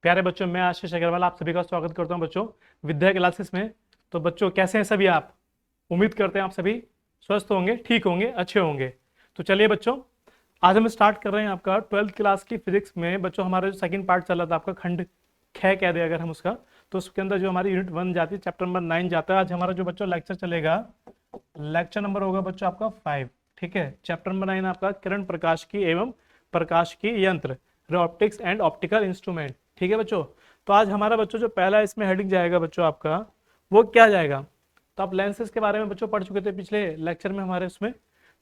प्यारे बच्चों, मैं आशीष अग्रवाल आप सभी का स्वागत करता हूं बच्चों विद्या क्लासेस में। तो बच्चों कैसे हैं सभी आप? उम्मीद करते हैं आप सभी स्वस्थ होंगे, ठीक होंगे, अच्छे होंगे। तो चलिए बच्चों, आज हम स्टार्ट कर रहे हैं आपका 12th क्लास की फिजिक्स में। बच्चों हमारा जो सेकंड पार्ट चल रहा था आपका खंड ख कह दे अगर हम उसका, तो उसके अंदर जो हमारी यूनिट 1 जाती है, चैप्टर नंबर 9 जाता है। आज हमारा जो बच्चों लेक्चर चलेगा, लेक्चर नंबर होगा बच्चों आपका 5। ठीक है, चैप्टर नंबर 9 आपका किरण प्रकाश की एवं प्रकाश की यंत्र, ऑप्टिक्स एंड ऑप्टिकल इंस्ट्रूमेंट। ठीक है बच्चों, तो आज हमारा बच्चों जो पहला इसमें हेडिंग जाएगा बच्चों आपका, वो क्या जाएगा? तो आप लेंसेज के बारे में बच्चों पढ़ चुके थे पिछले लेक्चर में हमारे उसमें।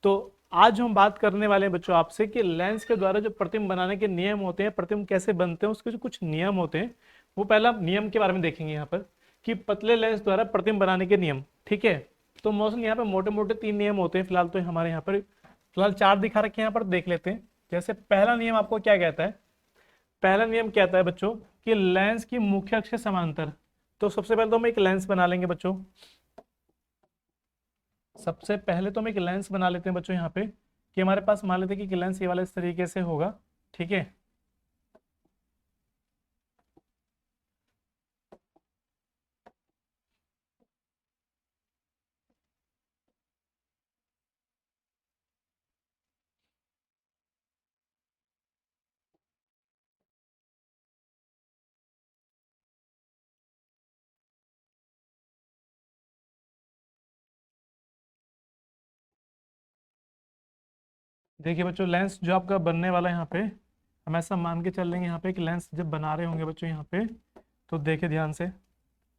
तो आज हम बात करने वाले हैं बच्चों आपसे कि लेंस के द्वारा जो प्रतिबिंब बनाने के नियम होते हैं, प्रतिबिंब कैसे बनते हैं, उसके जो कुछ नियम होते हैं, वो पहला नियम के बारे में देखेंगे यहाँ पर कि पतले लेंस द्वारा प्रतिबिंब बनाने के नियम। ठीक है, तो मोस्टली यहाँ पे मोटे मोटे 3 नियम होते हैं। फिलहाल तो हमारे यहाँ पर फिलहाल 4 दिखा रखे हैं, यहाँ पर देख लेते हैं। जैसे पहला नियम आपको क्या कहता है? पहला नियम कहता है बच्चों कि लेंस की मुख्य अक्ष के समांतर। तो सबसे पहले तो हम एक लेंस बना लेंगे बच्चों। सबसे पहले तो हम एक लेंस बना लेते हैं बच्चों यहाँ पे कि हमारे पास मान लेते हैं कि लेंस ये वाला इस तरीके से होगा। ठीक है, देखिए बच्चों, लेंस जो आपका बनने वाला है यहाँ पे, हम ऐसा मान के चल लेंगे यहाँ पे कि लेंस जब बना रहे होंगे बच्चों यहाँ पे, तो देखिए ध्यान से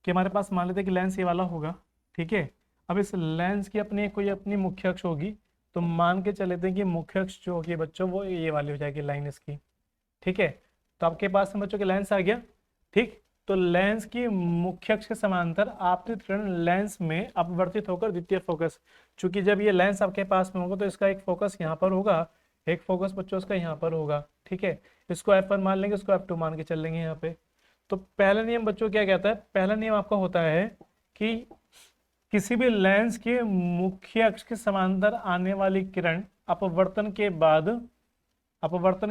कि हमारे पास मान लेते हैं कि लेंस ये वाला होगा। ठीक है, अब इस लेंस की अपनी कोई अपनी मुख्य अक्ष होगी, तो मान के चल लेते हैं कि मुख्य अक्ष जो होगी बच्चों वो ये वाली हो जाएगी लाइन इसकी। ठीक है, तो आपके पास में बच्चों के लेंस आ गया। ठीक, तो लेंस की मुख्य अक्ष के समांतर आपतित किरण लेंस में अपवर्तित होकर द्वितीय फोकस, चूंकि जब ये लेंस आपके पास में होगा तो इसका एक फोकस यहाँ पर होगा, एक फोकस बच्चों इसका यहाँ पर होगा। ठीक है, इसको F1 मान लेंगे, इसको F2 मान के चल लेंगे यहाँ पे। तो पहला नियम बच्चों क्या कहता है? पहला नियम आपका होता है कि किसी भी लेंस के मुख्य अक्ष के समांतर आने वाली किरण अपवर्तन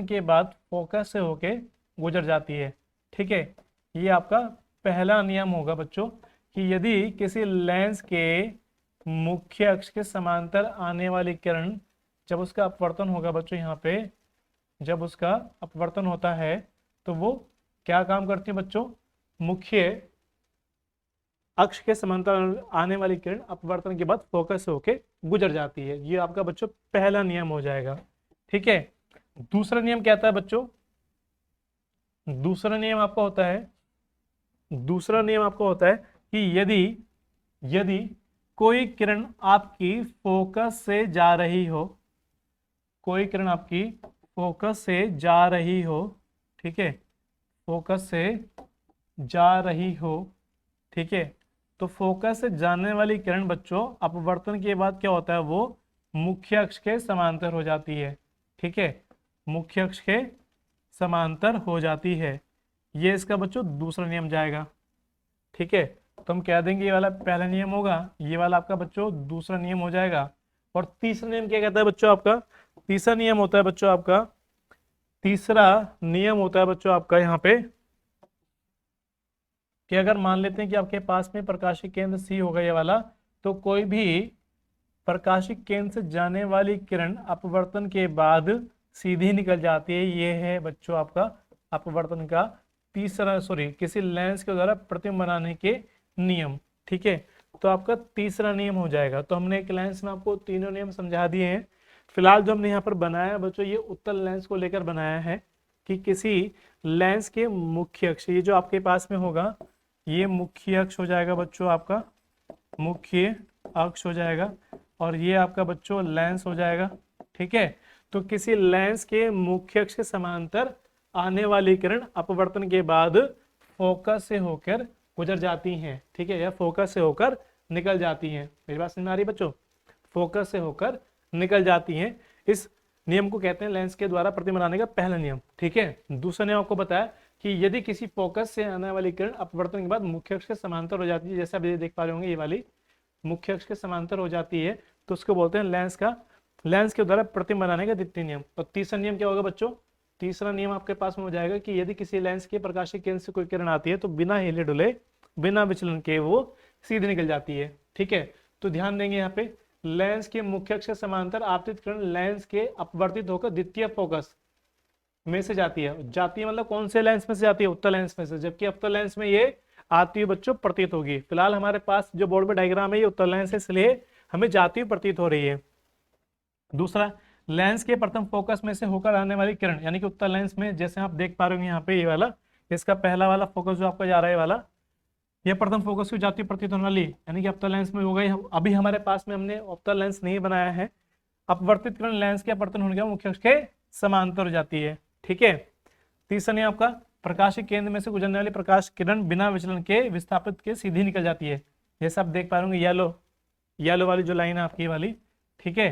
के बाद फोकस से होके गुजर जाती है। ठीक है, ये आपका पहला नियम होगा बच्चों कि यदि किसी लेंस के मुख्य अक्ष के समांतर आने वाली किरण, जब उसका अपवर्तन होगा बच्चों यहाँ पे, जब उसका अपवर्तन होता है तो वो क्या काम करती है बच्चों? मुख्य अक्ष के समांतर आने वाली किरण अपवर्तन के बाद फोकस से होके गुजर जाती है। ये आपका बच्चों पहला नियम हो जाएगा। ठीक है, दूसरा नियम कहता है बच्चों, दूसरा नियम आपका होता है, दूसरा नियम आपका होता है कि यदि यदि कोई किरण आपकी फोकस से जा रही हो, कोई किरण आपकी फोकस से जा रही हो, ठीक है, फोकस से जा रही हो, ठीक है, तो फोकस से जाने वाली किरण बच्चों अपवर्तन के बाद क्या होता है? वो मुख्य अक्ष के समांतर हो जाती है। ठीक है, मुख्य अक्ष के समांतर हो जाती है। ये इसका बच्चों दूसरा नियम जाएगा। ठीक है, तो हम कह देंगे ये वाला पहला नियम होगा, ये वाला आपका बच्चों दूसरा नियम हो जाएगा। और तीसरा नियम क्या कहता है बच्चों आपका? तीसरा नियम होता है बच्चों आपका, तीसरा नियम होता है बच्चों आपका यहाँ पे कि अगर मान लेते हैं कि आपके पास में प्रकाशिक केंद्र सी होगा ये वाला, तो कोई भी प्रकाशिक केंद्र से जाने वाली किरण अपवर्तन के बाद सीधी निकल जाती है। ये है बच्चों आपका अपवर्तन का तीसरा, सॉरी, किसी लेंस के द्वारा प्रतिबिंब बनाने के नियम। ठीक है, तो आपका तीसरा नियम हो जाएगा। तो हमने एक लेंस में आपको तीनों नियम समझा दिए हैं। फिलहाल जो हमने यहाँ पर बनाया है बच्चों, ये उत्तल लेंस को लेकर बनाया है कि किसी लेंस के मुख्य अक्ष, ये जो आपके पास में होगा ये मुख्य अक्ष हो जाएगा बच्चों, आपका मुख्य अक्ष हो जाएगा, और ये आपका बच्चों लेंस हो जाएगा। ठीक है, तो किसी लेंस के मुख्य अक्ष के समांतर आने वाली किरण अपवर्तन के बाद फोकस से होकर गुजर जाती हैं। ठीक है, या फोकस से होकर निकल जाती हैं। मेरी बात समझ में आ रही है बच्चों? फोकस से होकर निकल जाती हैं। इस नियम को कहते हैं लेंस के द्वारा प्रतिबिंब बनाने का पहला नियम। ठीक है, दूसरा नियम आपको बताया कि यदि किसी फोकस से आने वाली किरण अपवर्तन के बाद मुख्य अक्ष के समांतर हो जाती है, जैसे आप ये देख पा रहे होंगे, ये वाली मुख्य अक्ष के समांतर हो जाती है, तो उसको बोलते हैं लेंस के द्वारा प्रतिबिंब बनाने का द्वितीय नियम। और तीसरा नियम क्या होगा बच्चों? तीसरा नियम आपके पास में हो जाएगा कि यदि किसी लेंस के प्रकाशीय केंद्र से कोई किरण आती है तो बिना हिले डुले, बिना विचलन के वो सीधे निकल जाती है। ठीक है, तो ध्यान देंगे यहाँ पे, लेंस के मुख्य अक्ष के समांतर आपतित किरण लेंस के अपवर्तित होकर द्वितीय फोकस में से जाती है। जाती है मतलब कौन से लेंस में से जाती है? उत्तल लेंस में से, जबकि अवतल लेंस में ये आती हुई बच्चों प्रतीत होगी। फिलहाल हमारे पास जो बोर्ड में डायग्राम है ये उत्तल लेंस है, इसलिए हमें जाती हुई प्रतीत हो रही है। दूसरा, लेंस के प्रथम फोकस में से होकर आने वाली किरण, यानी कि उत्तल लेंस में जैसे आप देख पा रहे हो यहाँ पे ये वाला, इसका पहला वाला फोकस जो आपका जा रहा है वाला, ये प्रथम फोकस की जाती प्रतीत होने वाली, यानी कि अवतल लेंस में हो गई। अभी हमारे पास में हमने अवतल लेंस नहीं बनाया है। अपवर्तित किरण लेंस के अपवर्तन होने के मुख्य अक्ष के समांतर हो जाती है। ठीक है, तीसरा नियम आपका, प्रकाशिक केंद्र में से गुजरने वाली प्रकाश किरण बिना विचलन के विस्थापित के सीधी निकल जाती है। जैसे आप देख पा रहे होंगे येलो वाली जो लाइन है आपकी वाली। ठीक है,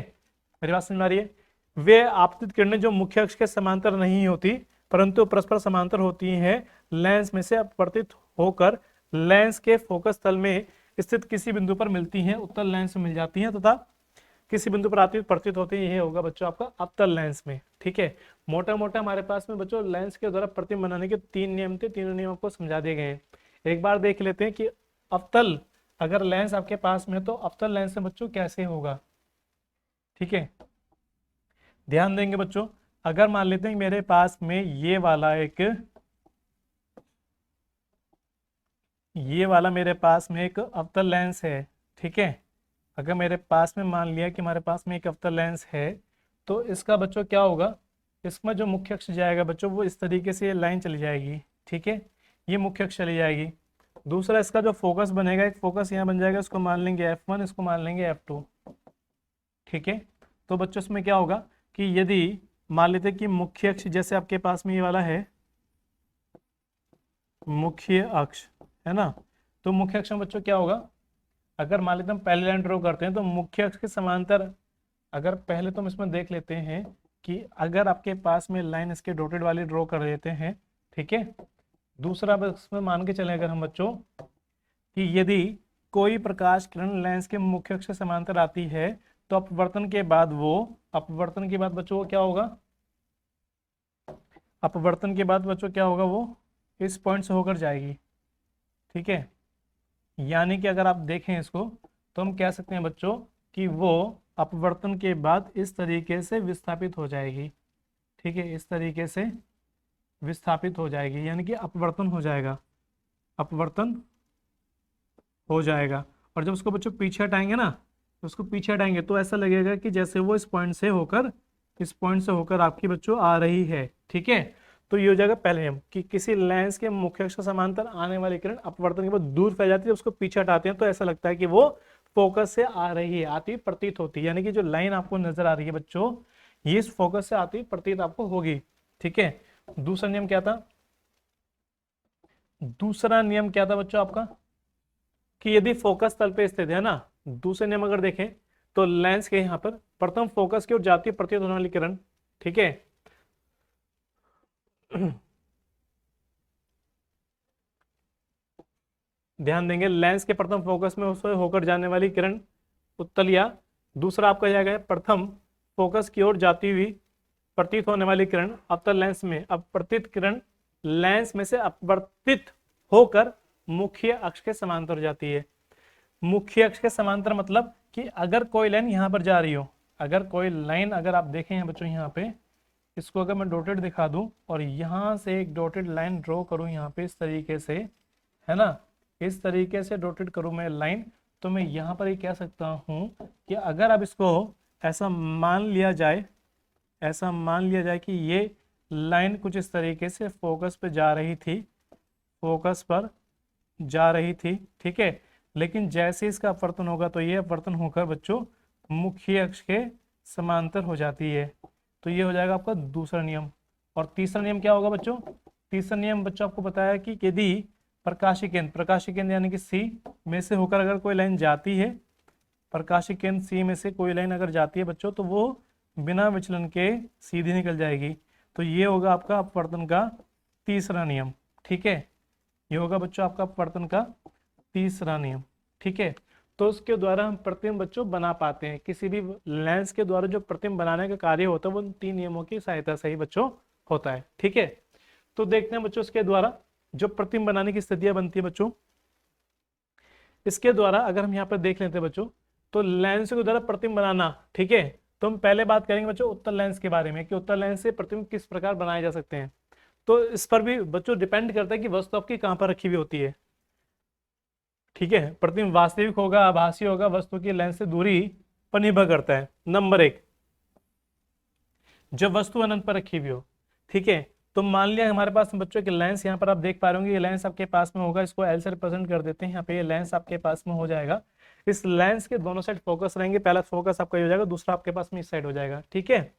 मेरी बात समझ में आ रही है? वे आपतित किरणें जो मुख्य अक्ष के समांतर नहीं होती परंतु परस्पर समांतर होती हैं, लेंस में से अपवर्तित होकर लेंस के फोकस तल में स्थित किसी बिंदु पर मिलती हैं, उत्तल लेंस में मिल जाती हैं तथा किसी बिंदु पर आती प्रतीत होती है। ये होगा बच्चों आपका अवतल लेंस में। ठीक है, मोटा मोटा हमारे पास में बच्चों लेंस के द्वारा प्रतिबिंब बनाने के 3 नियम थे, तीनों नियमों को समझा दिए गए हैं। एक बार देख लेते हैं कि अवतल अगर लेंस आपके पास में तो अवतल लेंस में बच्चों कैसे होगा। ठीक है, ध्यान देंगे बच्चों, अगर मान लेते हैं मेरे पास में ये वाला मेरे पास में एक अवतल लेंस है। ठीक है, अगर मेरे पास में मान लिया कि हमारे पास में एक अवतल लेंस है तो इसका बच्चों क्या होगा, इसमें जो मुख्य अक्ष जाएगा बच्चों वो इस तरीके से ये लाइन चली जाएगी। ठीक है, ये मुख्य अक्ष चली जाएगी। दूसरा, इसका जो फोकस बनेगा, एक फोकस यहाँ बन जाएगा, इसको मान लेंगे F1, इसको मान लेंगे F2। ठीक है, तो बच्चों इसमें क्या होगा कि यदि मान लेते कि मुख्य अक्ष जैसे आपके पास में ये वाला है मुख्य अक्ष, है ना, तो मुख्य अक्ष में बच्चों क्या होगा, अगर मान लेते हम पहले लाइन ड्रॉ करते हैं तो मुख्य अक्ष के समांतर, अगर पहले तो हम इसमें देख लेते हैं कि अगर आपके पास में लाइन इसके डॉटेड वाली ड्रॉ कर देते हैं। ठीक है, दूसरा बस इसमें मान के चलें अगर हम बच्चों कि यदि कोई प्रकाश किरण लेंस के मुख्य अक्ष से समांतर आती है तो अपवर्तन के बाद बच्चों वो क्या होगा, अपवर्तन के बाद बच्चों क्या होगा, वो इस पॉइंट से होकर जाएगी। ठीक है, यानी कि अगर आप देखें इसको तो हम कह सकते हैं बच्चों कि वो अपवर्तन के बाद इस तरीके से विस्थापित हो जाएगी। ठीक है, इस तरीके से विस्थापित हो जाएगी, यानी कि अपवर्तन हो जाएगा, और जब उसको बच्चों पीछे हटाएंगे ना, तो उसको पीछे हटाएंगे तो ऐसा लगेगा कि जैसे वो इस पॉइंट से होकर आपकी बच्चों आ रही है। ठीक है, तो ये हो जाएगा पहले नियम कि किसी लेंस के मुख्य अक्ष के समांतर आने वाली किरण अपवर्तन के बाद दूर फैल जाती है, उसको पीछे हटाते हैं तो ऐसा लगता है कि वो फोकस से आ रही है, आती प्रतीत होती है, यानी कि जो लाइन आपको नजर आ रही है बच्चों ये इस फोकस से आती प्रतीत आपको होगी। ठीक है, दूसरा नियम क्या था बच्चों आपका कि यदि फोकस तल पे स्थित है ना, दूसरे नियम अगर देखें तो लेंस के यहाँ पर प्रथम फोकस की ओर जाती प्रतीत होने वाली किरण, ठीक है, ध्यान देंगे लेंस के प्रथम फोकस में उससे होकर जाने वाली किरण उत्तल, या दूसरा आपका जाएगा प्रथम फोकस की ओर जाती हुई प्रतीत होने वाली किरण अवतल लेंस में अपवर्तित किरण लेंस में से अपवर्तित होकर मुख्य अक्ष के समांतर हो जाती है। मुख्य अक्ष के समांतर मतलब कि अगर कोई लाइन यहाँ पर जा रही हो, अगर आप देखें हैं बच्चों यहाँ पे, इसको अगर मैं डॉटेड दिखा दूं और यहाँ से एक डॉटेड लाइन ड्रॉ करूं यहाँ पे इस तरीके से, है ना, इस तरीके से डॉटेड करूं मैं लाइन, तो मैं यहाँ पर ये कह सकता हूँ कि अगर अब इसको ऐसा मान लिया जाए कि ये लाइन कुछ इस तरीके से फोकस पर जा रही थी, ठीक है, लेकिन जैसे इसका अपवर्तन होगा तो ये अपवर्तन होकर बच्चों मुख्य अक्ष के समांतर हो जाती है। तो ये हो जाएगा आपका दूसरा नियम। और तीसरा नियम क्या होगा बच्चों, तीसरा नियम बच्चों आपको बताया कि यदि प्रकाशीय केंद्र यानी कि सी में से होकर अगर कोई लाइन जाती है, प्रकाशीय केंद्र सी में से कोई लाइन अगर जाती है बच्चों तो वो बिना विचलन के सीधी निकल जाएगी। तो ये होगा आपका अपवर्तन का तीसरा नियम। ठीक है, ये होगा बच्चों आपका अपवर्तन का तीसरा नियम। ठीक है, तो उसके द्वारा हम प्रतिबिंब बच्चों बना पाते हैं। किसी भी लेंस के द्वारा जो प्रतिबिंब बनाने का कार्य होता है वो 3 नियमों की सहायता से ही बच्चों होता है। ठीक है, तो देखते हैं बच्चों इसके द्वारा जो प्रतिबिंब बनाने की स्थितियां बनती है बच्चों। इसके द्वारा अगर हम यहाँ पर देख लेते हैं बच्चों, तो लेंस के द्वारा प्रतिबिंब बनाना, ठीक है, तो हम पहले बात करेंगे बच्चों उत्तल लेंस के बारे में कि उत्तल लेंस से प्रतिबिंब किस प्रकार बनाए जा सकते हैं। तो इस पर भी बच्चों डिपेंड करता है कि वस्तु आपकी कहाँ पर रखी हुई होती है। ठीक है, प्रतिबिंब वास्तविक होगा, आभासी होगा, वस्तु की लेंस से दूरी पर निर्भर करता है। नंबर 1, जब वस्तु अनंत पर रखी हुई हो। ठीक है, तो मान लिया हमारे पास बच्चों के लेंस यहाँ पर आप देख पा रहे होंगे, ये लेंस आपके पास में होगा, इसको एल से रिप्रेजेंट कर देते हैं। यहाँ पे ये लेंस आपके पास में हो जाएगा। इस लेंस के दोनों साइड फोकस रहेंगे, पहला फोकस आपका ये हो जाएगा, दूसरा आपके पास में इस साइड हो जाएगा। ठीक है,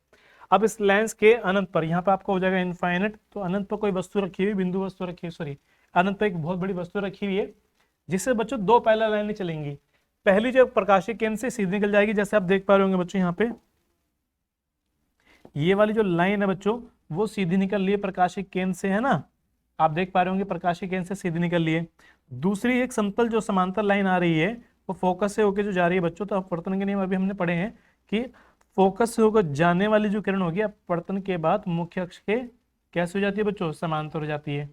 अब इस लेंस के अनंत पर यहाँ पे आपका हो जाएगा इनफाइनाइट, तो अनंत पर कोई वस्तु रखी हुई, बिंदु वस्तु रखी हुई, सॉरी अनंत पर एक बहुत बड़ी वस्तु रखी हुई है, जिससे बच्चों दो पैरेलल लाइनें चलेंगी। पहली जो प्रकाशीय केंद्र से सीधी निकल जाएगी, जैसे आप देख पा रहे होंगे बच्चों यहाँ पे ये वाली जो लाइन है बच्चों वो सीधी निकल रही है प्रकाशीय केंद्र से, है ना, आप देख पा रहे होंगे प्रकाशीय केंद्र से सीधी निकल रही है। दूसरी एक समतल जो समांतर लाइन आ रही है वो फोकस से होकर जो जा रही है बच्चों, तो अपवर्तन के नियम अभी हमने पढ़े हैं कि फोकस से होकर जाने वाली जो किरण होगी अपवर्तन के बाद मुख्य अक्ष के कैसे हो जाती है बच्चों, समांतर हो जाती है।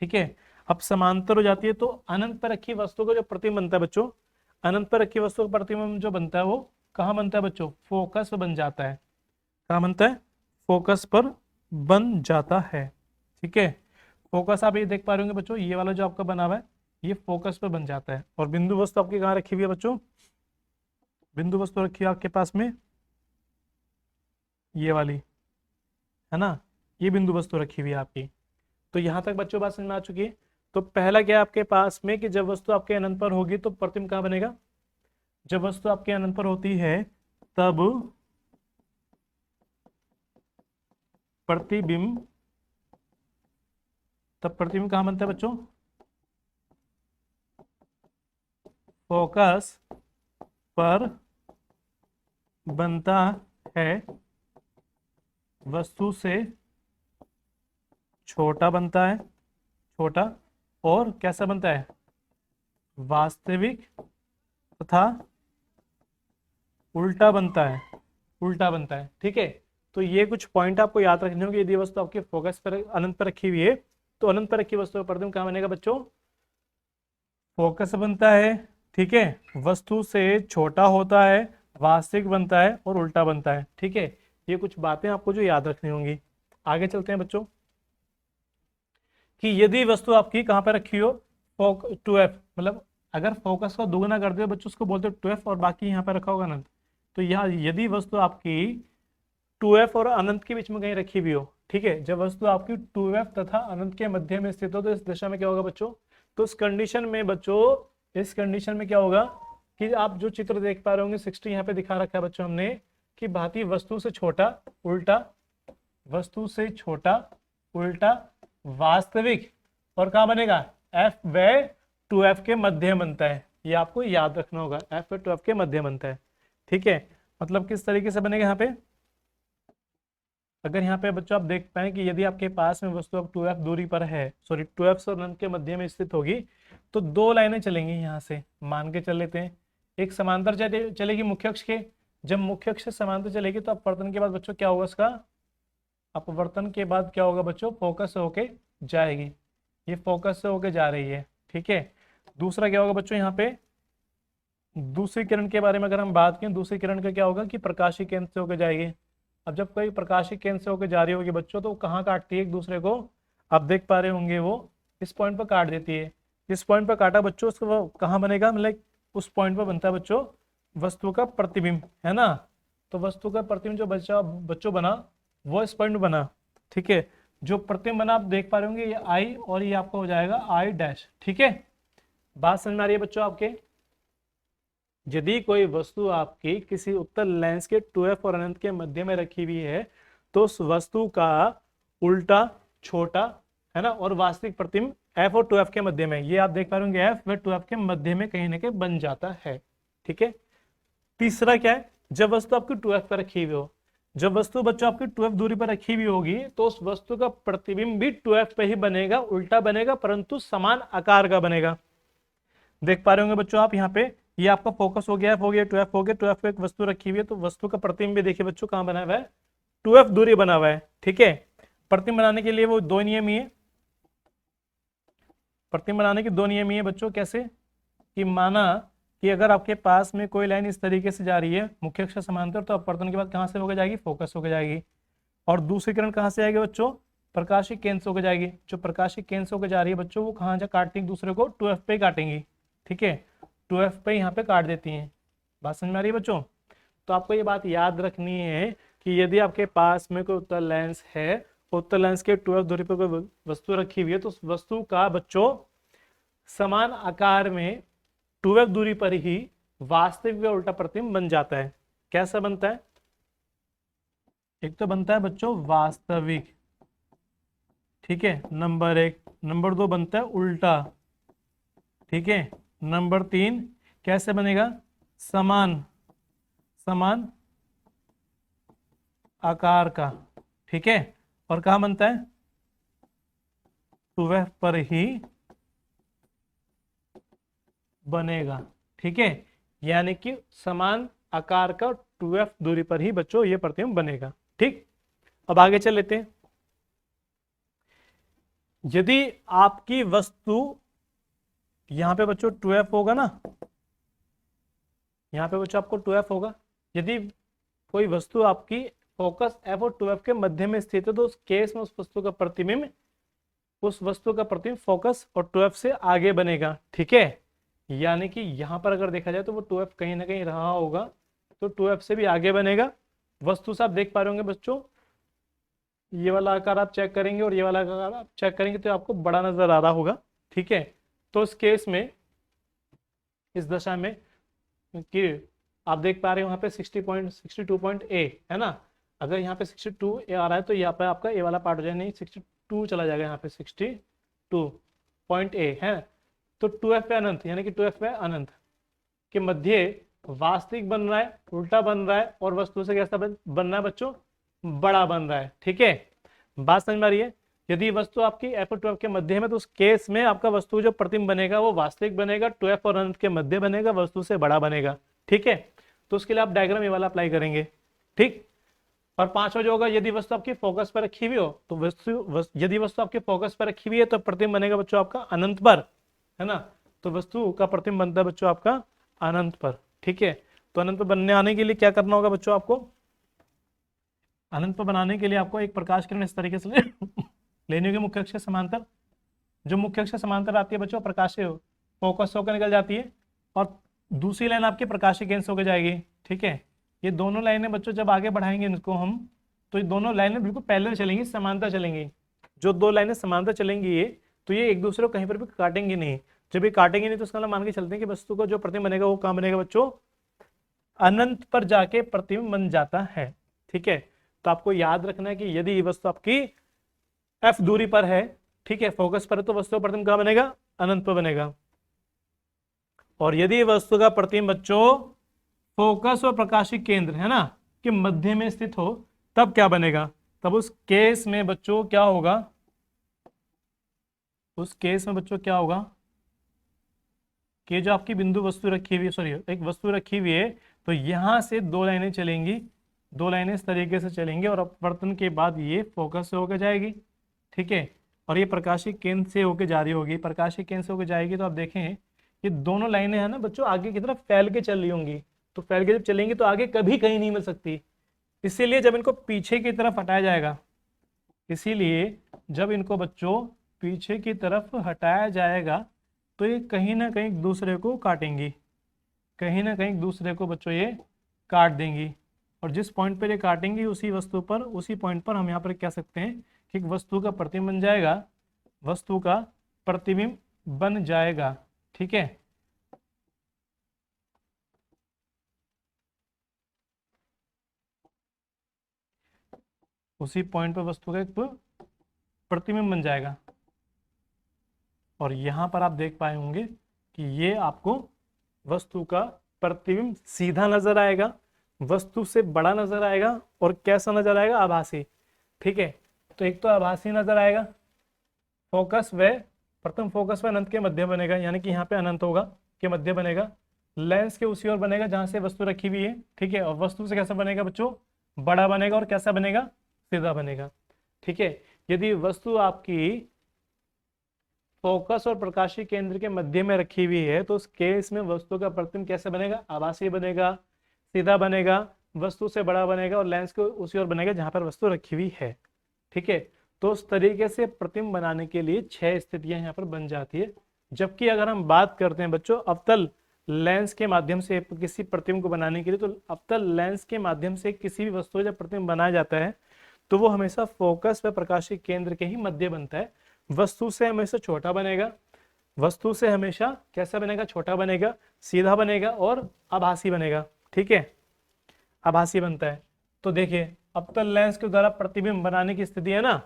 ठीक है, अब समांतर हो जाती है तो अनंत पर रखी वस्तु का जो प्रतिबिंब बनता है बच्चों, अनंत पर रखी वस्तु का प्रतिबिंब जो बनता है वो कहाँ बनता है बच्चों, फोकस पर बन जाता है। कहाँ बनता है, फोकस पर बन जाता है। ठीक है, फोकस आप ये देख पा रहे होंगे बच्चों, ये वाला जो आपका बना हुआ है ये फोकस पर बन जाता है। और बिंदु वस्तु आपकी कहाँ रखी हुई है बच्चों, बिंदु वस्तु रखी है आपके पास में ये वाली, है ना, ये बिंदु वस्तु रखी हुई है आपकी। तो यहां तक बच्चों बात समझ में आ चुकी है। तो पहला क्या है आपके पास में कि जब वस्तु आपके अनंत पर होगी तो प्रतिबिंब कहाँ बनेगा, जब वस्तु आपके अनंत पर होती है तब प्रतिबिंब कहाँ बनता है बच्चों, फोकस पर बनता है, वस्तु से छोटा बनता है, छोटा, और कैसा बनता है, वास्तविक तथा उल्टा बनता है, उल्टा बनता है। ठीक है, तो ये कुछ पॉइंट आपको याद रखने होंगे। यदि वस्तु आपके फोकस पर अनंत पर रखी हुई है तो अनंत पर रखी वस्तु का प्रतिबिंब कहाँ बनेगा बच्चों, फोकस बनता है। ठीक है, वस्तु से छोटा होता है, वास्तविक बनता है और उल्टा बनता है। ठीक है, ये कुछ बातें आपको जो याद रखनी होंगी। आगे चलते हैं बच्चों कि यदि वस्तु आपकी कहाँ पर रखी हो, 2f, मतलब अगर फोकस को दोगुना कर दे बच्चों उसको बोलते हो 2f और बाकी यहाँ पर रखा होगा अनंत। तो यहाँ यदि वस्तु आपकी 2f और अनंत के बीच में कहीं रखी हुई हो, ठीक है, जब वस्तु आपकी 2f तथा अनंत के मध्य में स्थित हो तो इस दिशा में क्या होगा बच्चों, तो इस कंडीशन में बच्चों, इस कंडीशन में क्या होगा कि आप जो चित्र देख पा रहे होंगे 60 यहाँ पे दिखा रखा है बच्चों हमने कि भांति वस्तु से छोटा उल्टा, वस्तु से छोटा उल्टा वास्तविक, और कहाँ बनेगा, f व 2f के मध्य बनता है। ये आपको याद रखना होगा, f व 2f के मध्य बनता है। ठीक है, मतलब किस तरीके से बनेगा यहाँ पे, अगर यहाँ पे बच्चों आप देख पाए कि यदि आपके पास में वस्तु अब 2f दूरी पर है, सॉरी 2f और अनंत के मध्य में स्थित होगी तो दो लाइनें चलेंगी। यहाँ से मान के चल लेते हैं, एक समांतर चलेगी मुख्य अक्ष के, जब मुख्य अक्ष से समांतर चलेगी तो अपवर्तन के बाद बच्चों क्या होगा, उसका अपवर्तन के बाद क्या होगा बच्चों, फोकस से होके जाएगी, ये फोकस से होके जा रही है। ठीक है, दूसरा क्या होगा बच्चों, यहाँ पे दूसरी किरण के बारे में अगर हम बात करें, दूसरी किरण का क्या होगा कि प्रकाशीय केंद्र से होकर जाएगी। अब जब कोई प्रकाशीय केंद्र से होकर जा रही होगी बच्चों तो कहाँ काटती है एक दूसरे को, आप देख पा रहे होंगे वो इस पॉइंट पर काट देती है। इस पॉइंट पर काटा बच्चों, उसको वो कहाँ बनेगा, मतलब उस पॉइंट पर बनता है बच्चों वस्तु का प्रतिबिंब, है ना। तो वस्तु का प्रतिबिंब जो बच्चों बना वो इस पॉइंट में बना। ठीक है, जो प्रतिबिंब बना आप देख पा रहे होंगे ये आई और ये आपका हो जाएगा आई डैश। ठीक है, बात समझ में आ रही है बच्चों आपके। यदि कोई वस्तु आपकी किसी उत्तल लेंस के 2f और अनंत के मध्य में रखी हुई है तो उस वस्तु का उल्टा छोटा, है ना, और वास्तविक प्रतिबिंब f और 2f के मध्य में, ये आप देख पा रहे होंगे f व 2f के मध्य में कहीं ना कहीं बन जाता है। ठीक है, तीसरा क्या है, जब वस्तु आपकी 2f पर रखी हुई हो, जब वस्तु बच्चों आपकी 2f दूरी पर रखी हुई होगी तो उस वस्तु का प्रतिबिंब भी 2f पे ही बनेगा, उल्टा बनेगा परंतु समान आकार का बनेगा। देख पा रहे होंगे बच्चों आप यहाँ पे, ये आपका फोकस हो गया, f हो गया, 2f हो गया, 2f पे एक वस्तु रखी हुई है तो वस्तु का प्रतिबिंब भी देखिए बच्चों कहाँ बना हुआ है, 2f दूरी बना हुआ है। ठीक है, प्रतिबिंब बनाने के लिए वो दो नियम ही है, प्रतिबिंब बनाने के दो नियम ही है बच्चों। कैसे कि माना कि अगर आपके पास में कोई लाइन इस तरीके से जा रही है मुख्य अक्ष समांतर, तो अपवर्तन के बाद कहाँ से होकर जाएगी, फोकस होकर जाएगी। और दूसरी किरण कहाँ से आएगी बच्चों, प्रकाशिक केंद्र से होकर जाएगी। जो प्रकाशिक केंद्र से होकर जा रही है बच्चों, वो कहाँ जा काटेंगी दूसरे को, 2f पे काटेंगी। ठीक है, 2f पे यहाँ पे काट देती हैं। बात समझ में आ रही है बच्चों। तो आपको ये बात याद रखनी है कि यदि आपके पास में कोई उत्तल लेंस है, उत्तल लेंस के 2f दूरी पर कोई वस्तु रखी हुई है, तो उस वस्तु का बच्चों समान आकार में 2f दूरी पर ही वास्तविक व उल्टा प्रतिबिंब बन जाता है। कैसा बनता है, एक तो बनता है बच्चों वास्तविक, ठीक है, नंबर 1। नंबर 2 बनता है उल्टा, ठीक है। नंबर 3 कैसे बनेगा, समान आकार का, ठीक है। और कहाँ बनता है, 2f पर ही बनेगा, ठीक है। यानी कि समान आकार का 2f दूरी पर ही बच्चों ये प्रतिबिंब बनेगा। ठीक, अब आगे चल लेते हैं। यदि आपकी वस्तु यहां पे बच्चों 2f होगा ना, यहां पे बच्चों आपको 2f होगा। यदि कोई वस्तु आपकी फोकस f और 2f के मध्य में स्थित है, तो उस केस में उस वस्तु का प्रतिबिंब फोकस और 2f से आगे बनेगा, ठीक है। यानी कि यहां पर अगर देखा जाए तो वो 2f कहीं ना कहीं रहा होगा, तो 2f से भी आगे बनेगा। वस्तु से आप देख पा रहे होंगे बच्चों, ये वाला आकार आप चेक करेंगे और ये वाला आकार आप चेक करेंगे तो आपको बड़ा नजर आ रहा होगा, ठीक है। तो इस केस में, इस दशा में कि आप देख पा रहे हो यहाँ पे 62.a है ना। अगर यहाँ पे 62a आ रहा है तो यहाँ पे आपका ए वाला पार्ट हो जाएगा, नहीं 62 चला जाएगा, यहाँ पे 62.a है। तो 2f पे अनंत, यानी कि 2f पे अनंत के मध्य वास्तविक बन रहा है, उल्टा बन रहा है, और वस्तु से कैसा बन रहा है बच्चों, बड़ा बन रहा है, ठीक है। बात समझ में आ रही है। यदि वस्तु आपकी f और 2f के मध्य में, तो उस केस में आपका वस्तु जो प्रतिबिंब बनेगा वो वास्तविक बनेगा, 2f और अनंत के मध्य बनेगा, वस्तु से बड़ा बनेगा, ठीक है। तो उसके लिए आप डायग्राम ये वाला अप्लाई करेंगे, ठीक। और पांचवा जो होगा, यदि वस्तु आपकी फोकस पर रखी हुई हो, तो यदि वस्तु आपके फोकस पर रखी हुई है तो प्रतिबिंब बनेगा बच्चों आपका अनंत पर, है ना। तो वस्तु का प्रतिबिंब बनता है बच्चों आपका अनंत पर, ठीक है। तो अनंत पर बनने आने के लिए क्या करना होगा बच्चों, आपको अनंत पर बनाने के लिए आपको एक प्रकाश किरण इस तरीके से लेनी होगी मुख्य अक्ष के समांतर। जो मुख्य अक्ष के समांतर आती है बच्चों, प्रकाश से फोकस होकर निकल जाती है, और दूसरी लाइन आपकी प्रकाशिक केंद्र होकर जाएगी, ठीक है। ये दोनों लाइनें बच्चों जब आगे बढ़ाएंगे इनको हम, तो ये दोनों लाइनें बिल्कुल पैरेलल चलेंगी, समांतर चलेंगी। जो दो लाइनें समांतर चलेंगी ये, तो ये एक दूसरे को कहीं पर भी काटेंगे नहीं। जब ये काटेंगे नहीं तो उसका मतलब मान के चलते हैं कि वस्तु को जो प्रतिबिंब बनेगा वो कहाँ बनेगा बच्चों, अनंत पर जाके प्रतिबिंब बन जाता है, ठीक है। तो आपको याद रखना है कि यदि वस्तु आपकी f दूरी पर है, ठीक है, फोकस पर है, तो वस्तु का प्रतिबिंब कहाँ बनेगा, अनंत पर बनेगा। और यदि वस्तु का प्रतिबिंब बच्चों फोकस और प्रकाशिक केंद्र, है ना, के मध्य में स्थित हो, तब क्या बनेगा, तब उस केस में बच्चों क्या होगा, उस केस में बच्चों क्या होगा कि जो आपकी बिंदु वस्तु रखी हुई है, सॉरी एक वस्तु रखी हुई है, तो यहां से दो लाइनें चलेंगी, दो लाइनें इस तरीके से चलेंगी, और अपवर्तन के बाद ये फोकस से होकर जाएगी, ठीक है। और ये प्रकाशिक केंद्र से होकर जा रही होगी, प्रकाशिक केंद्र से होकर जाएगी, तो आप देखें ये दोनों लाइनें है ना बच्चों आगे की तरफ फैल के चल रही होंगी। तो फैल के जब चलेंगी तो आगे कभी कहीं नहीं मिल सकती, इसीलिए जब इनको पीछे की तरफ हटाया जाएगा, इसीलिए जब इनको बच्चों पीछे की तरफ हटाया जाएगा तो ये कहीं ना कहीं दूसरे को काटेंगी, कहीं ना कहीं दूसरे को बच्चों ये काट देंगी। और जिस पॉइंट पर ये काटेंगी उसी वस्तु पर, उसी पॉइंट पर हम यहाँ पर कह सकते हैं कि वस्तु का प्रतिबिंब बन जाएगा, वस्तु का प्रतिबिंब बन जाएगा, ठीक है। उसी पॉइंट पर वस्तु का एक प्रतिबिंब बन जाएगा। और यहां पर आप देख पाए होंगे कि ये आपको वस्तु का प्रतिबिंब सीधा नजर आएगा, वस्तु से बड़ा नजर आएगा, और कैसा नजर आएगा, आभासी, ठीक है। तो एक तो आभासी नजर आएगा, फोकस व प्रथम फोकस व अनंत के मध्य बनेगा, यानी कि यहाँ पे अनंत होगा के मध्य बनेगा, लेंस के उसी ओर बनेगा जहां से वस्तु रखी हुई है, ठीक है। और वस्तु से कैसा बनेगा बच्चों, बड़ा बनेगा, और कैसा बनेगा, सीधा बनेगा, ठीक है। यदि वस्तु आपकी फोकस और प्रकाशीय केंद्र के मध्य में रखी हुई है तो उस केस में वस्तु का प्रतिबिंब कैसे बनेगा? आभासी बनेगा, सीधा बनेगा, वस्तु से बड़ा बनेगा और लेंस को उसी ओर बनेगा जहां पर वस्तु रखी हुई है। ठीक है, तो उस तरीके से प्रतिबिंब बनाने के लिए 6 स्थितियां यहाँ पर बन जाती है। जबकि अगर हम बात करते हैं बच्चों अवतल लेंस के माध्यम से किसी प्रतिबिंब को बनाने के लिए, तो अवतल लेंस के माध्यम से किसी भी वस्तु का जब प्रतिबिंब बनाया जाता है तो वो हमेशा फोकस व प्रकाशीय केंद्र के ही मध्य बनता है। वस्तु से हमेशा छोटा बनेगा, वस्तु से हमेशा कैसा बनेगा? छोटा बनेगा, सीधा बनेगा और आभासी बनेगा। ठीक है, आभासी बनता है। तो देखिए अवतल लेंस के द्वारा प्रतिबिंब बनाने की स्थिति है ना,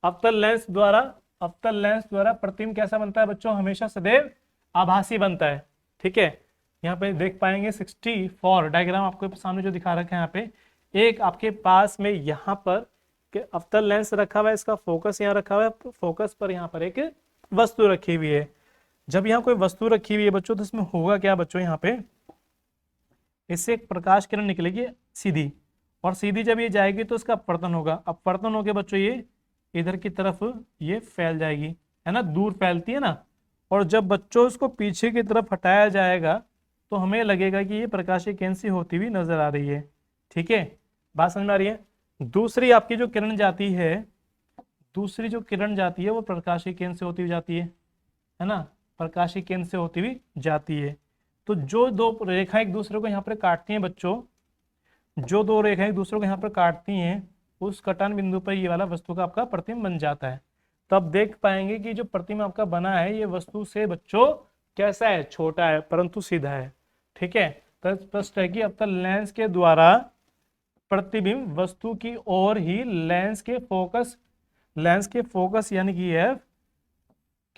अवतल लेंस द्वारा प्रतिबिंब कैसा बनता है बच्चों? हमेशा सदैव आभासी बनता है। ठीक है, यहाँ पे देख पाएंगे 64 डायग्राम आपको सामने जो दिखा रखा है यहाँ पे, एक आपके पास में यहाँ पर अवतल लेंस रखा हुआ है, इसका फोकस यहाँ रखा हुआ है, फोकस पर यहाँ पर एक वस्तु रखी हुई है। जब यहाँ कोई वस्तु रखी हुई है बच्चों तो इसमें होगा क्या बच्चों? यहाँ पे इससे एक प्रकाश किरण निकलेगी सीधी, और सीधी जब ये जाएगी तो इसका अपवर्तन होगा। अपवर्तन होके बच्चों ये इधर की तरफ ये फैल जाएगी, है ना, दूर फैलती है ना। और जब बच्चों इसको पीछे की तरफ हटाया जाएगा तो हमें लगेगा कि ये प्रकाशीय केंद्र से होती हुई नजर आ रही है। ठीक है, बात समझ में आ रही है? दूसरी आपकी जो किरण जाती है, दूसरी जो किरण जाती है वो प्रकाशीय केंद्र से होती हुई जाती है ना, प्रकाशीय केंद्र से होती हुई जाती है। तो जो दो रेखा एक दूसरे को यहाँ पर काटती हैं बच्चों, जो दो रेखा एक दूसरे को यहाँ पर काटती हैं, उस कटान बिंदु पर ये वाला वस्तु का आपका प्रतिबिंब बन जाता है। तो अब देख पाएंगे कि जो प्रतिबिंब आपका बना है ये वस्तु से बच्चों कैसा है? छोटा है परंतु सीधा है। ठीक है, तो स्पष्ट है कि अवतल लेंस के द्वारा प्रतिबिंब वस्तु की ओर ही लेंस के फोकस यानी कि एफ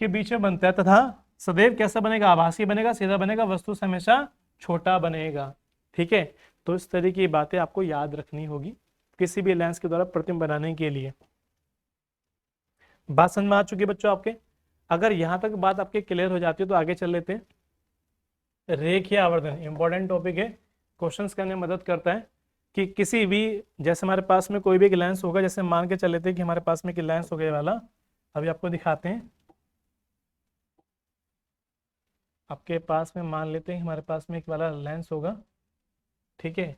के बीच में बनता है, तथा सदैव कैसा बनेगा? आभासी बनेगा, सीधा बनेगा, वस्तु से हमेशा छोटा बनेगा। ठीक है, तो इस तरह की बातें आपको याद रखनी होगी किसी भी लेंस के द्वारा प्रतिबिंब बनाने के लिए। बात समझ में आ चुकी है बच्चों आपके? अगर यहां तक बात आपके क्लियर हो जाती है तो आगे चल लेते हैं। रेखीय आवर्धन इंपॉर्टेंट टॉपिक है, क्वेश्चंस करने में मदद करता है कि किसी भी, जैसे हमारे पास में कोई भी एक लेंस होगा, जैसे मान के चल लेते हैं कि हमारे पास में एक लेंस हो गया वाला, अभी आपको दिखाते हैं। आपके पास में मान लेते हैं हमारे पास में एक वाला लेंस होगा। ठीक है,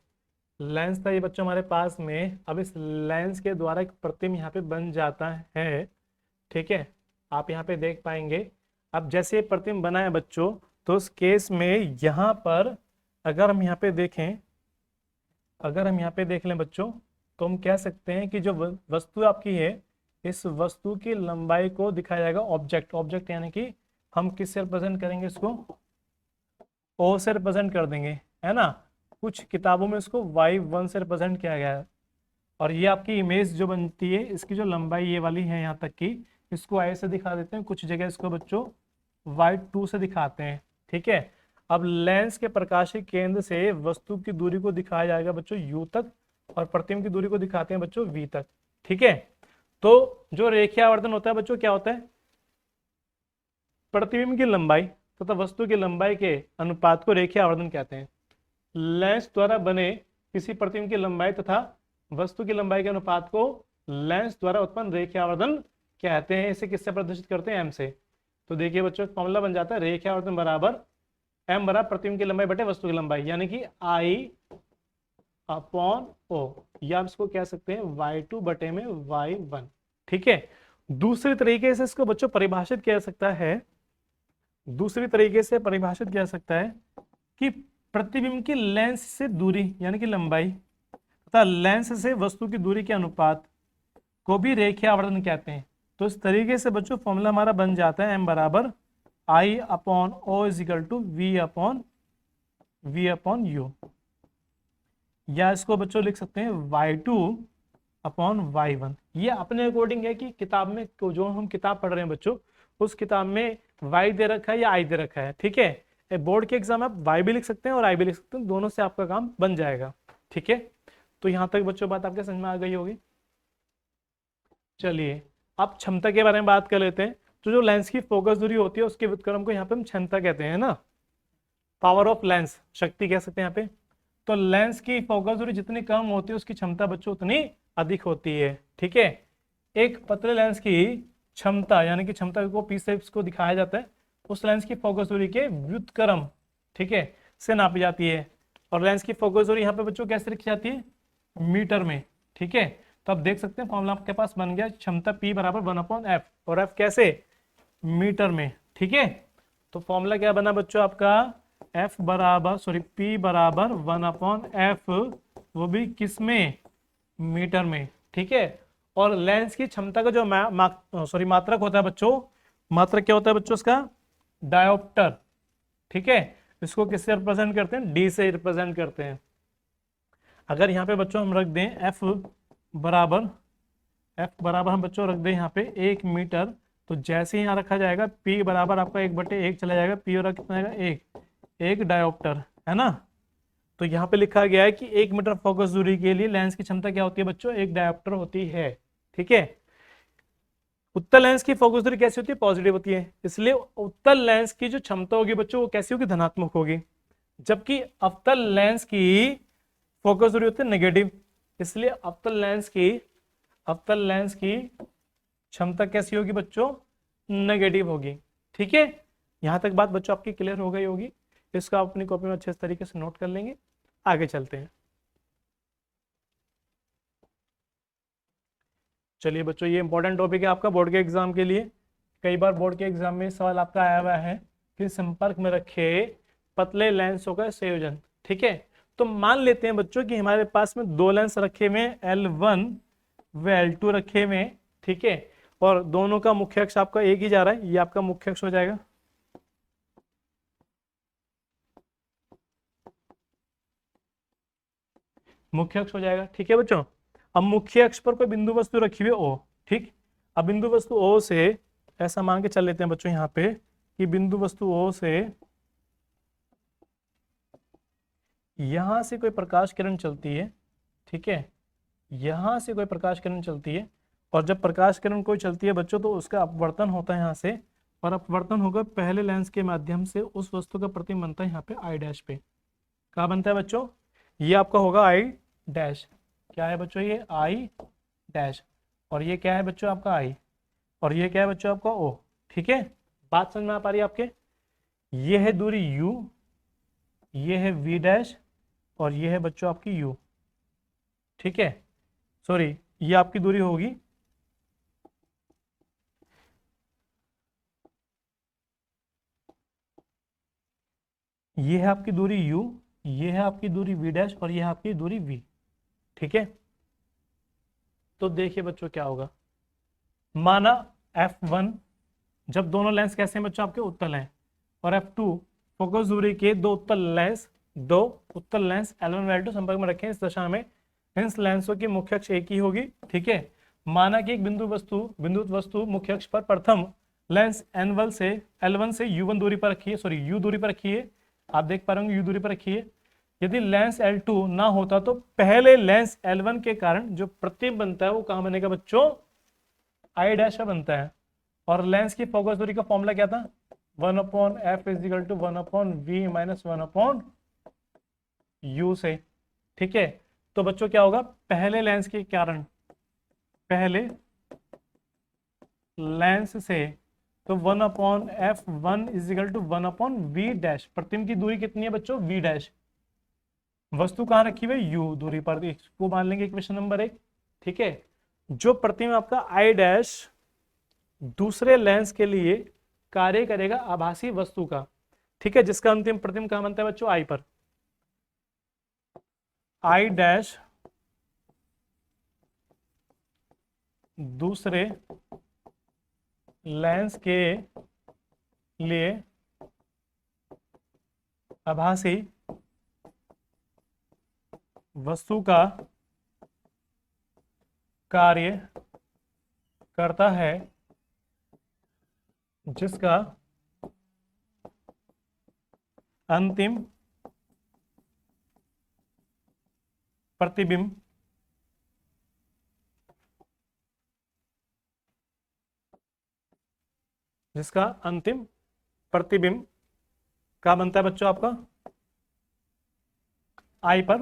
लेंस था ये बच्चों हमारे पास में। अब इस लेंस के द्वारा एक प्रतिबिंब यहाँ पे बन जाता है। ठीक है, आप यहाँ पे देख पाएंगे। अब जैसे ये प्रतिबिंब बना है बच्चों, तो उस केस में यहाँ पर अगर हम यहाँ पे देखें, अगर हम यहाँ पे देख लें बच्चों, तो हम कह सकते हैं कि जो वस्तु आपकी है, इस वस्तु की लंबाई को दिखाया जाएगा ऑब्जेक्ट यानी कि हम किससे रिप्रेजेंट करेंगे? इसको ओ से रिप्रेजेंट कर देंगे, है ना। कुछ किताबों में इसको y1 से रिप्रेजेंट किया गया है। और ये आपकी इमेज जो बनती है, इसकी जो लंबाई ये वाली है यहाँ तक की, इसको आई से दिखा देते हैं, कुछ जगह इसको बच्चों y2 से दिखाते हैं। ठीक है, अब लेंस के प्रकाशीय केंद्र से वस्तु की दूरी को दिखाया जाएगा बच्चों u तक, और प्रतिबिंब की दूरी को दिखाते हैं बच्चों v तक। ठीक है, तो जो रेखीय आवर्धन होता है बच्चों क्या होता है? प्रतिबिंब की लंबाई तथा वस्तु की लंबाई के अनुपात को रेखीय आवर्धन कहते हैं। लेंस द्वारा बने किसी प्रतिबिंब की लंबाई तथा वस्तु की लंबाई के अनुपात को लेंस द्वारा उत्पन्न रेखीय आवर्धन कहते हैं। इसे किससे प्रदर्शित करते हैं? m से। तो देखिए बच्चों फॉर्मूला बन जाता है रेखीय आवर्धन बराबर m बराबर प्रतिबिंब की लंबाई बटे वस्तु की लंबाई, यानी कि I अपॉन O, या इसको कह सकते हैं y2 बटे में y1। ठीक है, दूसरे तरीके से इसको बच्चों परिभाषित किया सकता है, दूसरी तरीके से परिभाषित किया सकता है कि प्रतिबिंब की लेंस से दूरी यानी कि लंबाई तथा लेंस से वस्तु की दूरी के अनुपात को भी रेखीय आवर्धन कहते हैं। तो इस तरीके से बच्चों फॉर्मूला हमारा बन जाता है m बराबर I upon O is equal to v upon u, या इसको बच्चों लिख सकते हैं y2 अपॉन y1। ये अपने अकॉर्डिंग है कि किताब में जो हम किताब पढ़ रहे हैं बच्चों, उस किताब में y दे रखा है या I दे रखा है। ठीक है, बोर्ड के एग्जाम में आप y भी लिख सकते हैं और I भी लिख सकते हैं, दोनों से आपका काम बन जाएगा। ठीक है, तो यहां तक बच्चों बात आपके समझ में आ गई होगी। चलिए अब क्षमता के बारे में बात कर लेते हैं। तो जो लेंस की फोकस दूरी होती है उसके व्युत्क्रम को यहाँ पे हम क्षमता कहते हैं ना, पावर ऑफ लेंस, शक्ति कह सकते हैं यहाँ पे। तो लेंस की फोकस दूरी जितनी कम होती है उसकी क्षमता बच्चों उतनी अधिक होती है। ठीक है, एक पतले लेंस की क्षमता, यानी कि क्षमता को पी से इसको दिखाया जाता है, उस लेंस की फोकस दूरी के व्युत्क्रम, ठीक है, से नापी जाती है। और लेंस की फोकस दूरी यहाँ पे बच्चों कैसे लिखी जाती है, मीटर में, ठीक है। तो आप देख सकते हैं फॉर्मूला आपके पास बन गया, क्षमता P बराबर 1/f, और f कैसे, मीटर में, ठीक है। तो फॉर्मूला क्या बना बच्चों आपका, P बराबर 1/f, वो भी किस में, मीटर में, ठीक है। और लेंस की क्षमता का जो मात्रक होता है बच्चों, मात्रक क्या होता है बच्चों उसका, डायोप्टर, ठीक है। इसको किससे रिप्रेजेंट करते हैं, डी से रिप्रेजेंट करते हैं। अगर यहाँ पे बच्चों हम रख दें बराबर एफ बराबर हम बच्चों रख दें यहाँ पे 1 मीटर, तो जैसे ही यहाँ रखा जाएगा P बराबर आपका 1/1 चला जाएगा, P और कितना आएगा, एक डायोप्टर, है ना। तो यहाँ पे लिखा गया है कि 1 मीटर फोकस दूरी के लिए लेंस की क्षमता क्या होती है बच्चों, एक डायोप्टर होती है, ठीक है। उत्तल लेंस की फोकस दूरी कैसी होती है, पॉजिटिव होती है, इसलिए उत्तल लेंस की जो क्षमता होगी बच्चों वो कैसी होगी, धनात्मक होगी। जबकि अवतल लेंस की फोकस दूरी होती है नेगेटिव, इसलिए अवतल लेंस की क्षमता कैसी होगी बच्चों, नेगेटिव होगी, ठीक है। यहां तक बात बच्चों आपकी क्लियर हो गई होगी, इसको आप अपनी कॉपी में अच्छे तरीके से नोट कर लेंगे। आगे चलते हैं। चलिए बच्चों, ये इंपॉर्टेंट टॉपिक है आपका बोर्ड के एग्जाम के लिए। कई बार बोर्ड के एग्जाम में सवाल आपका आया हुआ है कि संपर्क में रखे पतले लेंसों का संयोजन, ठीक है। तो मान लेते हैं बच्चों कि हमारे पास में दो लेंस रखे हुए L1 व L2 रखे हुए, ठीक है। और दोनों का मुख्य अक्ष आपका एक ही जा रहा है, ये आपका मुख्य अक्ष हो जाएगा, मुख्य अक्ष हो जाएगा, ठीक है बच्चों। अब मुख्य अक्ष पर कोई बिंदु वस्तु रखी हुई O, ठीक। अब बिंदु वस्तु O से ऐसा मान के चल लेते हैं बच्चों यहाँ पे कि बिंदु वस्तु O से यहां से कोई प्रकाश किरण चलती है, ठीक है, यहां से कोई प्रकाश किरण चलती है। और जब प्रकाश किरण कोई चलती है बच्चों तो उसका अपवर्तन होता है यहाँ से, और अपवर्तन होगा पहले लेंस के माध्यम से उस वस्तु का प्रतिबिंब बनता है यहाँ पे आई डैश पे। कहाँ बनता है बच्चों, ये आपका होगा आई डैश, क्या है बच्चों, ये आई डैश, और ये क्या है बच्चों आपका आई, और ये क्या है बच्चों आपका ओ, ठीक है। बात समझ में आ पा रही है आपके, ये है दूरी u, ये है v डैश, और ये है बच्चों आपकी u, ठीक है। सॉरी, ये आपकी दूरी होगी, ये है आपकी दूरी u, ये है आपकी दूरी v डैश, और ये है आपकी दूरी v, ठीक है। तो देखिए बच्चों क्या होगा, माना f1, जब दोनों लेंस कैसे हैं बच्चों आपके उत्तल हैं, और f2 फोकस दूरी के दो उत्तल लेंस L1 व L2 संपर्क में रखें इस दशा में, इन लेंसों की मुख्य अक्ष एक ही होगी, ठीक है। माना कि एक बिंदु वस्तु मुख्य अक्ष पर प्रथम लेंस L1 से U1 दूरी पर रखी है, सॉरी U दूरी पर रखी है, आप देख पा रहे होंगे U दूरी पर रखी है। यदि लेंस L2 ना होता तो पहले लेंस L1 के कारण जो प्रतिबिंब बनता है वो कहां बनेगा बच्चों, आई डैश पे बनता है। और लेंस की फोकस दूरी का फॉर्मूला क्या था, 1/f = 1/v - 1/u से, ठीक है। तो बच्चों क्या होगा, पहले लेंस के कारण, पहले लेंस से, तो 1/f1 = 1/v डैश, प्रतिबिंब की दूरी कितनी है बच्चों, v डैश, वस्तु कहां रखी हुई है, u दूरी पर, इसको मान लेंगे इक्वेशन नंबर 1, ठीक है। जो प्रतिबिंब आपका आई डैश दूसरे लेंस के लिए कार्य करेगा आभासी वस्तु का, ठीक है, जिसका अंतिम प्रतिबिंब कहां बनता है बच्चों, आई पर, आई डैश दूसरे लेंस के लिए आभासी वस्तु का कार्य करता है, जिसका अंतिम प्रतिबिंब क्या बनता है बच्चों आपका, आई पर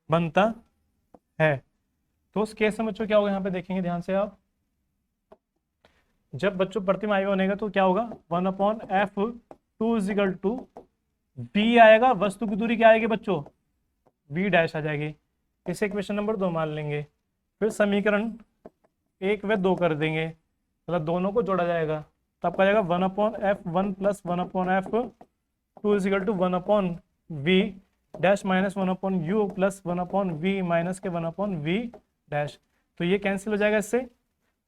बनता है, तो उस केस में बच्चों क्या होगा, यहाँ पे देखेंगे ध्यान से आप, जब बच्चों प्रतिम आई बनेगा तो क्या होगा, 1/f2 इजिकल टू बी आएगा, वस्तु की दूरी क्या आएगी बच्चों, बी डैश आ जाएगी। इसे इक्वेशन नंबर 2 मान लेंगे। फिर समीकरण 1 व 2 कर देंगे, मतलब दोनों को जोड़ा जाएगा, तो आपका जाएगा 1/f1 plus 1/f2 is equal to 1/v dash minus 1/u plus 1/v minus के 1/v डैश। तो ये कैंसिल हो जाएगा इससे,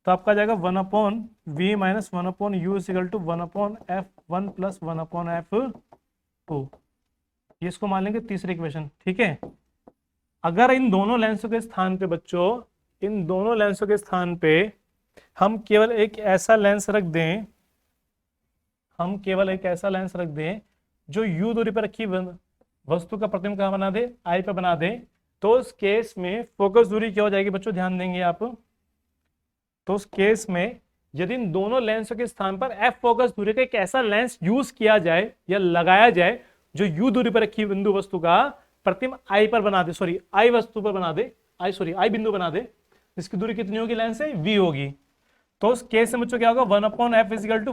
तो आपका जाएगा 1/v minus 1/u is equal to 1/f1 plus 1/f2। ये इसको मान लेंगे तीसरी इक्वेशन, ठीक है। अगर इन दोनों लेंसों के स्थान पे बच्चों, इन दोनों लेंसों के स्थान पे हम केवल एक ऐसा लेंस रख दें, हम केवल एक ऐसा लेंस रख दें जो u दूरी पर रखी वस्तु का प्रतिबिंब कहाँ बना दे, I पे बना दे, तो उस केस में फोकस दूरी क्या हो जाएगी बच्चों, ध्यान देंगे आप। तो उस केस में यदि इन दोनों लेंसों के स्थान पर f फोकस दूरी का एक ऐसा लेंस यूज किया जाए या लगाया जाए जो u दूरी पर रखी बिंदु वस्तु का प्रतिबिंब I पर बना दे, सॉरी I वस्तु पर बना दे, I बिंदु बना दे, इसकी दूरी कितनी होगी लेंस से, v होगी। तो उस केस में बच्चों क्या होगा, 1/f is equal to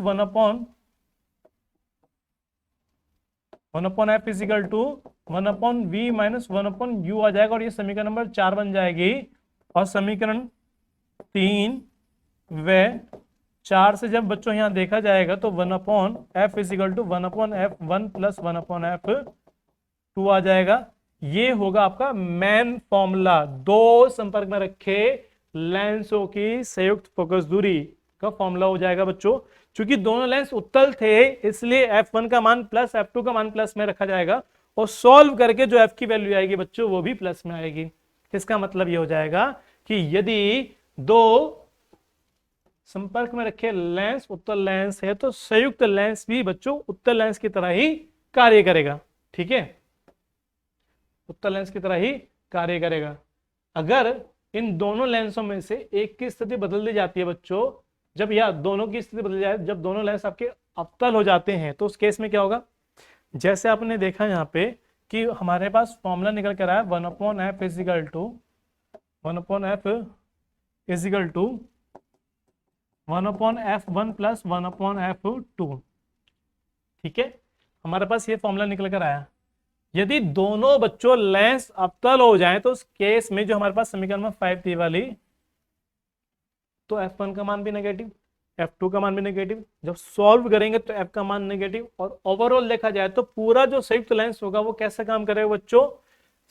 1/f is equal to 1/v minus 1/u आ जाएगा, और ये समीकरण नंबर 4 बन जाएगी। और समीकरण 3 व 4 से जब बच्चों यहां देखा जाएगा तो 1/f is equal to 1/f1 plus 1/f2 आ जाएगा। ये होगा आपका मेन फॉर्मूला, दो संपर्क में रखे लेंसों की संयुक्त फोकस दूरी का फॉर्मूला हो जाएगा बच्चों। चूंकि दोनों लेंस उत्तल थे इसलिए f1 का मान प्लस f2 का मान प्लस में रखा जाएगा, और सॉल्व करके जो f की वैल्यू आएगी बच्चों वो भी प्लस में आएगी। इसका मतलब ये हो जाएगा कि यदि दो संपर्क में रखे लेंस उत्तल लेंस है तो संयुक्त लेंस भी बच्चों उत्तल लेंस की तरह ही कार्य करेगा, ठीक है, उत्तल लेंस की तरह ही कार्य करेगा। अगर इन दोनों लेंसों में से एक की स्थिति बदल दी जाती है बच्चों, जब या दोनों की स्थिति बदल जाए, जब दोनों लेंस आपके अवतल हो जाते हैं, तो उस केस में क्या होगा, जैसे आपने देखा यहाँ पे कि हमारे पास फॉर्मूला निकल कर आया 1/f is equal to 1/f1 plus 1/f2, ठीक है, हमारे पास ये फॉर्मूला निकल कर आया। यदि दोनों बच्चों लेंस अवतल हो जाएं तो उस केस में जो हमारे पास समीकरण में 5 थी वाली, तो f1 का मान भी नेगेटिव, f2 का मान भी नेगेटिव, जब सॉल्व करेंगे तो f का मान नेगेटिव, और ओवरऑल देखा जाए तो पूरा जो संयुक्त लेंस होगा वो कैसे काम करेगा बच्चों,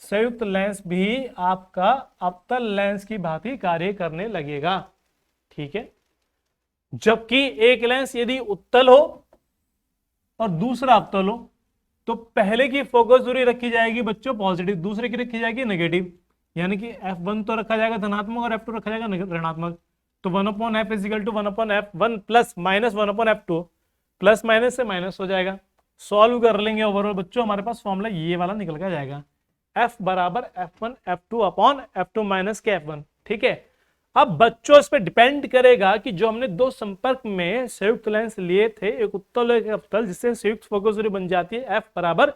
संयुक्त लेंस भी आपका अवतल लेंस की भांति कार्य करने लगेगा, ठीक है। जबकि एक लेंस यदि उत्तल हो और दूसरा अवतल हो तो पहले की फोकस दूरी रखी जाएगी बच्चों पॉजिटिव, दूसरे की रखी जाएगी नेगेटिव, यानी कि f1 तो रखा जाएगा धनात्मक और f2 रखा जाएगा ऋणात्मक। तो 1/f is equal to 1/f1 plus minus 1/f2, plus minus से माइनस हो जाएगा। सॉल्व कर लेंगे ओवरऑल बच्चों, हमारे पास फॉर्मूला ये वाला निकल कर जाएगा, f बराबर f1 f2 upon f2 minus के f1, ठीक है। अब बच्चों इस पे डिपेंड करेगा कि जो हमने दो संपर्क में संयुक्त लेंस लिए थे, एक उत्तल एक अवतल, जिससे संयुक्त फोकस दूरी बन जाती है f बराबर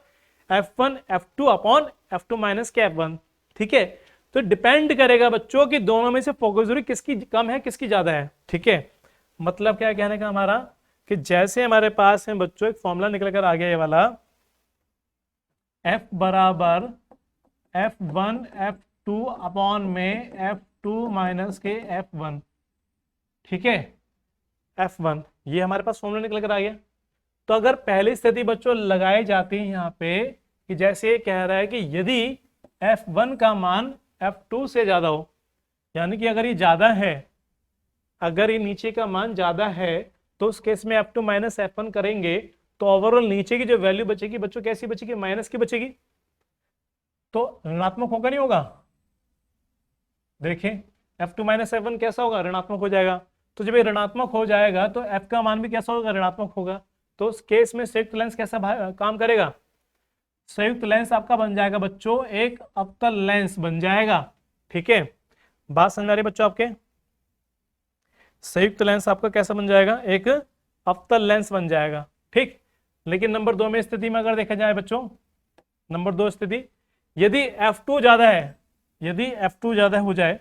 f1 f2 upon f2 minus के f1, ठीक है। तो डिपेंड करेगा बच्चों कि दोनों में से फोकस दूरी किसकी कम है किसकी ज्यादा है, ठीक है। मतलब क्या कहने का हमारा कि जैसे हमारे पास है बच्चों एक फॉर्मूला निकल कर आ गया ये वाला, f बराबर f1 f2 अपॉन में f2 माइनस के f1, ठीक है, f1, ये हमारे पास फॉर्मूला निकल कर आ गया। तो अगर पहली स्थिति बच्चों लगाई जाती है यहाँ पे कि जैसे ये कह रहा है कि यदि f1 का मान f2 से ज्यादा हो, यानी कि अगर ये ज्यादा है, अगर ये नीचे का मान ज्यादा है तो उस केस में f2 माइनस f1 करेंगे तो ओवरऑल नीचे की जो वैल्यू बचेगी बच्चों कैसी बचेगी, माइनस की बचेगी, तो ऋणात्मक होगा नहीं होगा, देखें f2 माइनस f1 कैसा होगा, ऋणात्मक हो जाएगा। तो जब ये ऋणात्मक हो जाएगा तो f का मान भी कैसा होगा, ऋणात्मक होगा। तो उस केस में संयुक्त लेंस कैसा काम करेगा, संयुक्त लेंस आपका बन जाएगा बच्चों एक अवतल लेंस बन जाएगा, ठीक है। बात समझ आ रही है बच्चों आपके, संयुक्त लेंस आपका कैसा बन जाएगा, एक अवतल लेंस बन जाएगा, ठीक। लेकिन नंबर 2 में स्थिति में अगर देखा जाए बच्चों, नंबर 2 स्थिति, यदि f2 ज्यादा है, यदि f2 ज्यादा हो जाए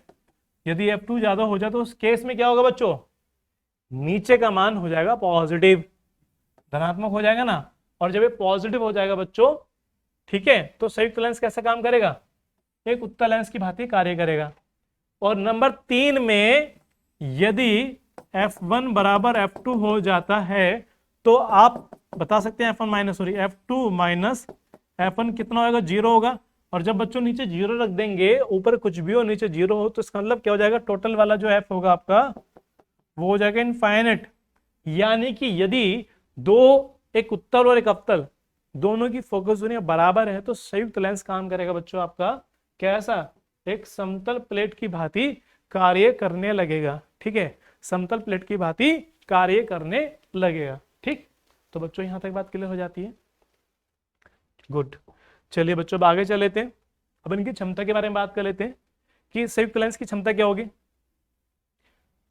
यदि F2 ज्यादा हो जाए तो उस केस में क्या होगा बच्चों, नीचे का मान हो जाएगा पॉजिटिव, धनात्मक हो जाएगा ना। और जब ये पॉजिटिव हो जाएगा बच्चों, ठीक है, तो संयुक्त लेंस कैसा काम करेगा, एक उत्तल लेंस की भांति कार्य करेगा। और नंबर 3 में यदि F1 बराबर F2 हो जाता है तो आप बता सकते हैं F2 माइनस F1 कितना होगा, 0 होगा। और जब बच्चों नीचे 0 रख देंगे, ऊपर कुछ भी हो नीचे 0 हो, तो इसका मतलब क्या हो जाएगा, टोटल वाला जो F होगा आपका वो हो जाएगा इनफाइनाइट। यानी कि यदि दो, एक उत्तल और एक अवतल, दोनों की फोकस दूरियां बराबर है तो संयुक्त लेंस काम करेगा बच्चों आपका कैसा, एक समतल प्लेट की भांति कार्य करने लगेगा। ठीक है, समतल प्लेट की भांति कार्य करने लगेगा। ठीक, तो बच्चों यहां तक बात क्लियर हो जाती है। गुड, चलिए बच्चों अब आगे चल लेते हैं। अब इनकी क्षमता के बारे में बात कर लेते हैं कि संयुक्त लेंस की क्षमता क्या होगी।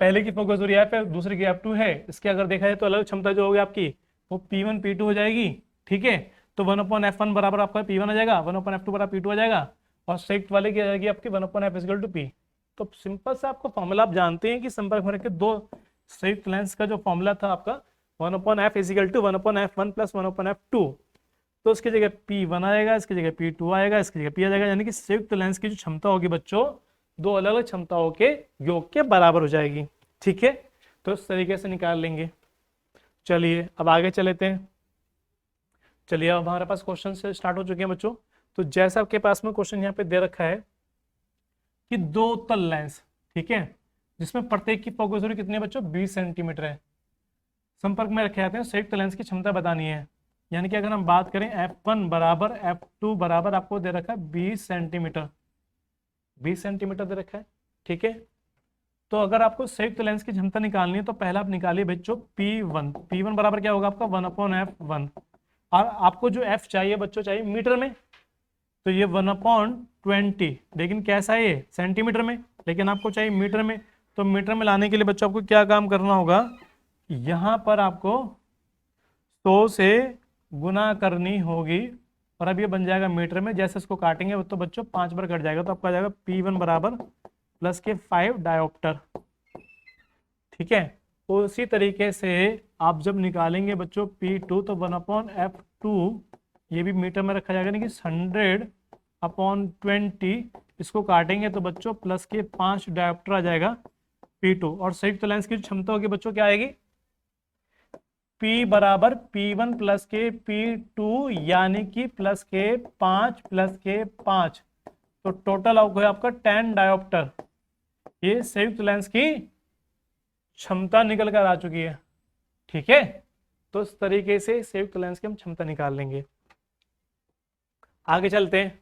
पहले की फोकस दूरी F है, दूसरे की F2 है। इसके अगर देखा जाए तो अलग क्षमता जो होगी आपकी वो P1 P2 हो जाएगी। ठीक है, तो 1/F1 बराबर आपका P1 आ जाएगा, 1/F2 बराबर P2 आ जाएगा। और संयुक्त वाले की आ जाएगी आपकी 1/F इक्वल टू P। तो सिंपल से आपको फॉर्मूला आप जानते हैं कि संपर्क में रखे दो संयुक्त लेंस का जो फॉर्मूला था आपका 1/F equal to 1/F1 plus 1/F2। तो इसकी जगह P1 आएगा, इसकी जगह P2 आएगा, इसकी जगह P आ जाएगा। यानी कि संयुक्त लेंस की जो क्षमता होगी बच्चों, दो अलग अलग क्षमताओं के योग के बराबर हो जाएगी। ठीक है, तो इस तरीके से निकाल लेंगे। चलिए अब आगे चलेते हैं। चलिए अब हमारे पास क्वेश्चन से स्टार्ट हो चुके हैं बच्चों। तो जैसा आपके पास में क्वेश्चन यहाँ पे दे रखा है कि दो उत्तल लेंस, ठीक है, जिसमें प्रत्येक की फोकस दूरी कितनी है बच्चों, 20 सेंटीमीटर है, संपर्क में रखे जाते हैं, संयुक्त लेंस की क्षमता बतानी है। यानी कि अगर हम बात करें F1 बराबर F2 बराबर आपको दे रखा है 20 सेंटीमीटर, 20 सेंटीमीटर दे रखा है। ठीक है, तो अगर आपको संयुक्त लेंस की क्षमता निकालनी है तो पहला आप निकालिए बच्चों P1। P1 बराबर क्या होगा आपका 1/F1। और आपको जो F चाहिए बच्चों, चाहिए मीटर में, तो ये 1/20, लेकिन कैसा है ये, सेंटीमीटर में, लेकिन आपको चाहिए मीटर में। तो मीटर में लाने के लिए बच्चों आपको क्या काम करना होगा, यहाँ पर आपको 100 से गुना करनी होगी और अब ये बन जाएगा मीटर में। जैसे इसको काटेंगे तो बच्चों 5 बार कट जाएगा, तो आपका आ जाएगा P1 बराबर प्लस के 5 डायोप्टर। ठीक है, तो उसी तरीके से आप जब निकालेंगे बच्चों P2 तो 1/F2, ये भी मीटर में रखा जाएगा, यानी कि 100/20, इसको काटेंगे तो बच्चों प्लस के 5 डायोप्टर आ जाएगा P2। और संयुक्त लेंस की क्षमता होगी बच्चों क्या आएगी, P बराबर P1 प्लस के P2, यानी कि प्लस के 5 प्लस के 5, तो टोटल आपका 10 डायोप्टर। ये संयुक्त लेंस की क्षमता निकल कर आ चुकी है। ठीक है, तो इस तरीके से संयुक्त लेंस की हम क्षमता निकाल लेंगे। आगे चलते हैं।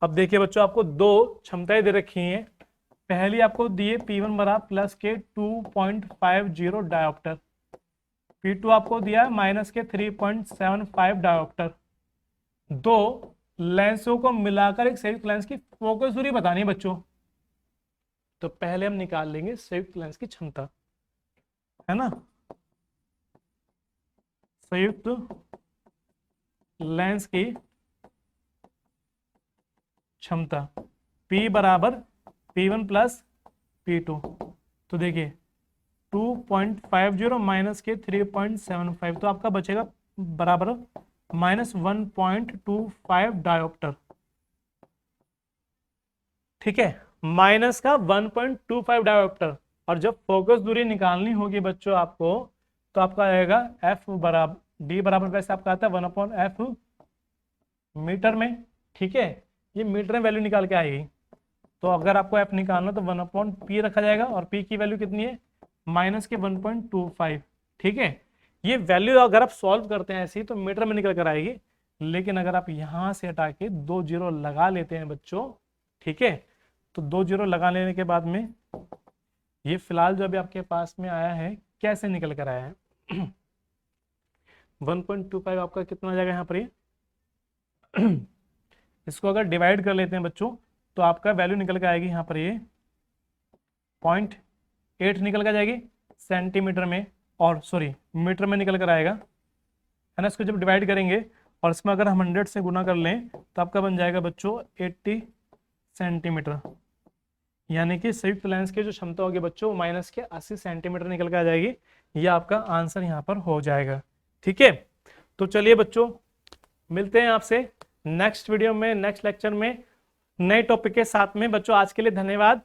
अब देखिए बच्चों, आपको दो क्षमताएं दे रखी हैं। पहली आपको दिए P1 बराबर प्लस के 2.50 डायोप्टर, P2 आपको दिया है माइनस के 3.75 डायोप्टर। दो लेंसों को मिलाकर एक संयुक्त लेंस की फोकस दूरी बतानी है बच्चों। तो पहले हम निकाल लेंगे संयुक्त लेंस की क्षमता, है ना। संयुक्त लेंस की क्षमता P बराबर P1 प्लस P2। तो देखिए 2.50 माइनस के 3.75, तो आपका बचेगा बराबर -1.25 डायोप्टर। ठीक है, माइनस का 1.25 डायोप्टर। और जब फोकस दूरी निकालनी होगी बच्चों आपको, तो आपका आएगा F बराबर D बराबर, वैसे आपका आता है 1/F मीटर में। ठीक है, ये मीटर में वैल्यू निकाल के आएगी। तो अगर आपको F निकालना तो 1/P रखा जाएगा, और P की वैल्यू कितनी है, माइनस के 1.25। ठीक है, ये वैल्यू अगर आप सॉल्व करते हैं ऐसी तो मीटर में निकल कर आएगी। लेकिन अगर आप यहां से हटा के 2 जीरो लगा लेते हैं बच्चों, ठीक है, तो 2 जीरो लगा लेने के बाद में ये फिलहाल जो अभी आपके पास में आया है, कैसे निकल कर आया है 1.25 आपका कितना आ जाएगा यहाँ पर, ये इसको अगर डिवाइड कर लेते हैं बच्चों तो आपका वैल्यू निकल के आएगी यहाँ पर, ये 0.8 निकल कर जाएगी सेंटीमीटर में, और सॉरी मीटर में निकल कर आएगा, है ना। इसको जब डिवाइड करेंगे और इसमें अगर हम 100 से गुना कर लें तो आपका बन जाएगा बच्चों 80 सेंटीमीटर। यानी कि संयुक्त लेंस की जो क्षमता होगी बच्चों माइनस के 80 सेंटीमीटर निकल के आ जाएगी। ये आपका आंसर यहाँ पर हो जाएगा। ठीक है, तो चलिए बच्चों मिलते हैं आपसे नेक्स्ट वीडियो में, नेक्स्ट लेक्चर में नए टॉपिक के साथ में। बच्चों आज के लिए धन्यवाद।